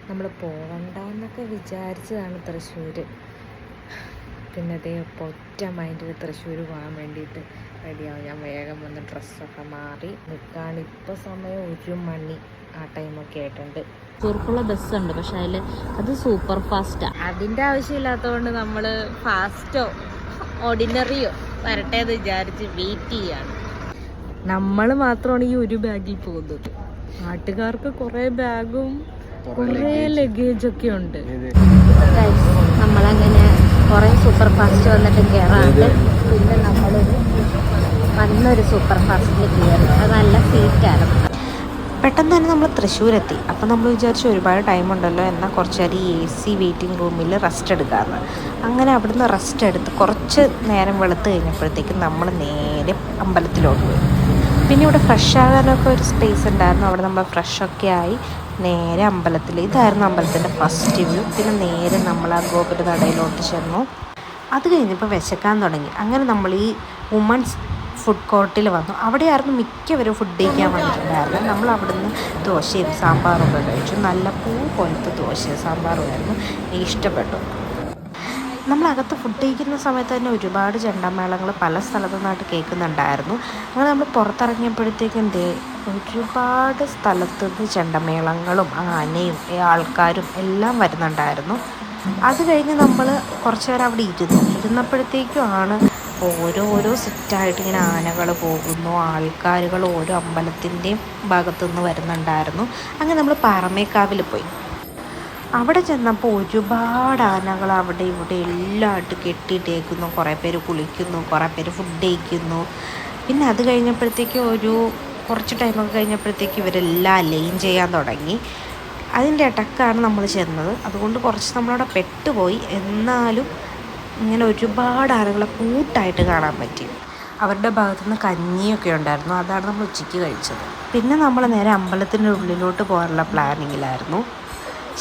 നമ്മൾ പോകണ്ടെന്നൊക്കെ വിചാരിച്ചതാണ് തൃശ്ശൂർ. പിന്നെ അതേ ഒറ്റ മൈൻഡിൽ തൃശ്ശൂർ പോകാൻ വേണ്ടിയിട്ട് റെഡിയാവും. ഞാൻ വേഗം വന്ന് ഡ്രസ്സൊക്കെ മാറി നിൽക്കുകയാണ്. ഇപ്പോൾ സമയം 1 മണി ആ ടൈമൊക്കെ ആയിട്ടുണ്ട്. തൃശ്ശൂർക്കുള്ള ബസ്സുണ്ട്, പക്ഷെ അത് സൂപ്പർ ഫാസ്റ്റാണ്. അതിൻ്റെ ആവശ്യമില്ലാത്തതുകൊണ്ട് നമ്മൾ ഫാസ്റ്റോ ഓർഡിനറിയോ വരട്ടെ എന്ന് വിചാരിച്ച് വെയിറ്റ് ചെയ്യാണ്. നമ്മൾ മാത്രമാണ് ഈ ഒരു ബാഗിൽ പോകുന്നത്. നാട്ടുകാർക്ക് കുറേ ബാഗും കുറേ ലഗേജൊക്കെ ഉണ്ട്. നമ്മളങ്ങനെ കുറേ സൂപ്പർ ഫാസ്റ്റ് വന്നിട്ട് കയറാണ്ട് പിന്നെ നമ്മളൊരു വന്നൊരു സൂപ്പർ ഫാസ്റ്റിൽ കയറി. അത് നല്ല സീറ്റായിരുന്നു. പെട്ടെന്ന് തന്നെ നമ്മൾ തൃശ്ശൂരെത്തി. അപ്പം നമ്മൾ വിചാരിച്ചു ഒരുപാട് ടൈം ഉണ്ടല്ലോ, എന്നാൽ കുറച്ച് നേരം ഈ AC വെയിറ്റിംഗ് റൂമിൽ റെസ്റ്റ് എടുക്കാമെന്ന്. അങ്ങനെ അവിടുന്ന് റെസ്റ്റ് എടുത്ത് കുറച്ച് നേരം വെളുത്ത് കഴിഞ്ഞപ്പോഴത്തേക്കും നമ്മൾ നേരെ അമ്പലത്തിലോട്ട് പോയി. പിന്നെ ഇവിടെ ഫ്രഷ് ആകാനൊക്കെ ഒരു സ്പേസ് ഉണ്ടായിരുന്നു. അവിടെ നമ്മൾ ഫ്രഷൊക്കെ ആയി നേരെ അമ്പലത്തിൽ, ഇതായിരുന്നു അമ്പലത്തിൻ്റെ ഫസ്റ്റ് വ്യൂ. പിന്നെ നേരെ നമ്മൾ ആ ഗോപുര നടയിലോട്ട് ചെന്നു. അത് കഴിഞ്ഞപ്പോൾ വിശക്കാൻ തുടങ്ങി. അങ്ങനെ നമ്മൾ ഈ വുമൺസ് ഫുഡ് കോർട്ടിൽ വന്നു. അവിടെയായിരുന്നു മിക്കവരും ഫുഡ് കഴിക്കാൻ വന്നിട്ടുണ്ടായിരുന്നു. നമ്മൾ അവിടുന്ന് ദോശയും സാമ്പാറും ഒക്കെ കഴിച്ചു. നല്ല പൂ പോലത്തെ ദോശയും സാമ്പാറുമായിരുന്നു. എനിക്ക് ഇഷ്ടപ്പെട്ടു. നമ്മളകത്ത് ഫുഡ് കഴിക്കുന്ന സമയത്ത് തന്നെ ഒരുപാട് ചെണ്ടമേളങ്ങൾ പല സ്ഥലത്തു നിന്നായിട്ട് കേൾക്കുന്നുണ്ടായിരുന്നു. അങ്ങനെ നമ്മൾ പുറത്തിറങ്ങിയപ്പോഴത്തേക്കും ഒരുപാട് സ്ഥലത്തു നിന്ന് ചെണ്ടമേളങ്ങളും ആനയും ആൾക്കാരും എല്ലാം വരുന്നുണ്ടായിരുന്നു. അത് കഴിഞ്ഞ് നമ്മൾ കുറച്ച് നേരം അവിടെ ഇരുന്നപ്പോഴത്തേക്കുമാണ് ഓരോരോ സെറ്റായിട്ട് ഇങ്ങനെ ആനകൾ പോകുന്നു, ആൾക്കാരുകൾ ഓരോ അമ്പലത്തിൻ്റെയും ഭാഗത്തുനിന്ന് വരുന്നുണ്ടായിരുന്നു. അങ്ങനെ നമ്മൾ പാറമേക്കാവിൽ പോയി. അവിടെ ചെന്നപ്പോൾ ഒരുപാട് ആനകൾ അവിടെ ഇവിടെ എല്ലാമായിട്ട് കെട്ടിയിട്ടേക്കുന്നു. കുറേ പേര് കുളിക്കുന്നു, കുറേ പേര് ഫുഡ് കഴിക്കുന്നു. പിന്നെ അത് കഴിഞ്ഞപ്പോഴത്തേക്കും കുറച്ച് ടൈമൊക്കെ കഴിഞ്ഞപ്പോഴത്തേക്കും ഇവരെല്ലാം ലൈൻ ചെയ്യാൻ തുടങ്ങി. അതിൻ്റെ ഇടക്കാണ് നമ്മൾ ചെന്നത്. അതുകൊണ്ട് കുറച്ച് നമ്മളവിടെ പെട്ടുപോയി. എന്നാലും ഇങ്ങനെ ഒരുപാട് ആനകളെ കൂട്ടായിട്ട് കാണാൻ പറ്റി. അവരുടെ ഭാഗത്തുനിന്ന് കഞ്ഞിയൊക്കെ ഉണ്ടായിരുന്നു. അതാണ് നമ്മൾ ഉച്ചയ്ക്ക് കഴിച്ചത്. പിന്നെ നമ്മൾ നേരെ അമ്പലത്തിൻ്റെ ഉള്ളിലോട്ട് പോകാനുള്ള പ്ലാനിങ്ങിലായിരുന്നു.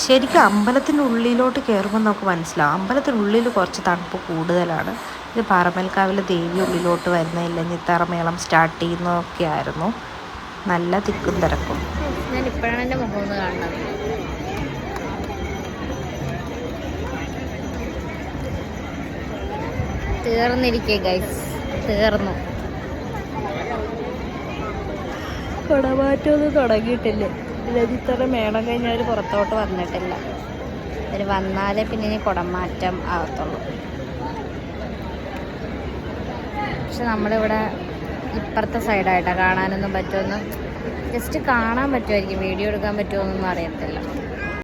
ശരിക്കും അമ്പലത്തിൻ്റെ ഉള്ളിലോട്ട് കയറുമ്പോൾ നമുക്ക് മനസ്സിലാവും അമ്പലത്തിനുള്ളിൽ കുറച്ച് തണുപ്പ് കൂടുതലാണ്. ഇത് പാറമേൽക്കാവിൽ ദേവി ഉള്ളിലോട്ട് വരുന്നില്ല, ഞിത്താറമേളം സ്റ്റാർട്ട് ചെയ്യുന്നതൊക്കെ ആയിരുന്നു. നല്ല തിക്കും തിരക്കും. ഞാൻ ഇപ്പോഴാണ് എൻ്റെ മുഖം ഒന്ന് കാണുന്നത്. തീർന്നിരിക്കേ ഗൈസ്, തീർന്നു. കുടമാറ്റമൊന്നും തുടങ്ങിയിട്ടില്ലേ. ഇത്ര മേളം കഴിഞ്ഞാൽ പുറത്തോട്ട് വന്നിട്ടില്ല. അവർ വന്നാലേ പിന്നെ ഇനി കുടമാറ്റം ആകത്തുള്ളൂ. പക്ഷെ നമ്മളിവിടെ ഇപ്പുറത്തെ സൈഡായിട്ടാണ്. കാണാനൊന്നും പറ്റുമെന്ന്, ജസ്റ്റ് കാണാൻ പറ്റുമായിരിക്കും, വീഡിയോ എടുക്കാൻ പറ്റുമോന്നൊന്നും അറിയത്തില്ല.